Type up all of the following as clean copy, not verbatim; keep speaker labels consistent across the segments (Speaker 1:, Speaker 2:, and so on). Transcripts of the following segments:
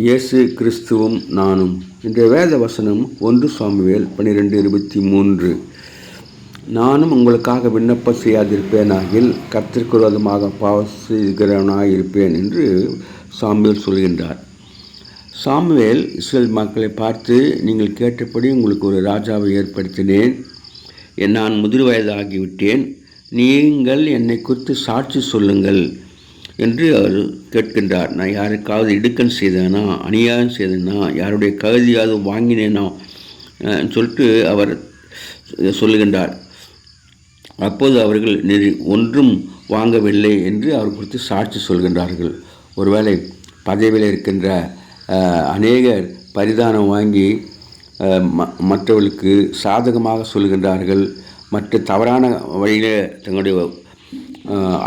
Speaker 1: இயேசு கிறிஸ்துவும் நானும். இன்றைய வேத வசனம் 1 சாமுவேல் 12:23. நானும் உங்களுக்காக விண்ணப்பம் செய்யாதிருப்பேனாகில் கர்த்தருக்கு விரோதமாக பாவம் செய்கிறவனாய் இருப்பேன் என்று சாமுவேல் சொல்கின்றார். சாமுவேல் இஸ்ரேல் மக்களை பார்த்து, நீங்கள் கேட்டபடி உங்களுக்கு ஒரு ராஜாவை ஏற்படுத்தினேன், நான் முதிர் வயதாகிவிட்டேன், நீங்கள் என்னை குறித்து சாட்சி சொல்லுங்கள் என்று அவர் கேட்கின்றார். நான் யாருக்காவது இடுக்கன் செய்தேனா, அநியாயம் செய்தேனா, யாருடைய கருதியாவது வாங்கினேனா சொல்லிட்டு அவர் சொல்லுகின்றார். அப்போது அவர்கள் ஒன்றும் வாங்கவில்லை என்று அவர் குறித்து சாட்சி சொல்கின்றார்கள். ஒருவேளை பதவியில் இருக்கின்ற அநேகர் பரிதானம் வாங்கி மற்றவர்களுக்கு சாதகமாக சொல்கின்றார்கள், மற்ற தவறான வழியில் தங்களுடைய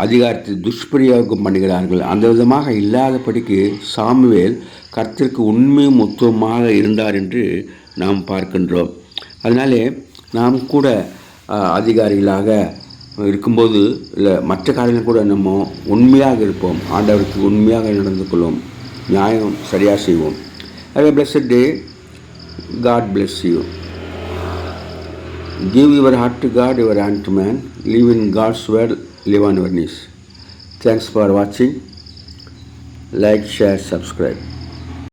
Speaker 1: அதிகாரத்தை துஷ்பிரயோகம் பண்ணுகிறார்கள். அந்த விதமாக இல்லாதபடிக்கு சாமுவேல் கர்த்தருக்கு உண்மையும் உத்தமமாக இருந்தார் என்று நாம் பார்க்கின்றோம். அதனாலே நாம் கூட அதிகாரிகளாக இருக்கும்போது இல்லை மற்ற காரியங்கள் கூட நம்ம உண்மையாக இருப்போம், ஆண்டவருக்கு உண்மையாக நடந்து கொள்வோம், நியாயம் சரியாக செய்வோம். Have a blessed day. God bless you. Give your heart to God, your hand to man. Live in God's word, live on your knees. Thanks for watching. Like, share, subscribe.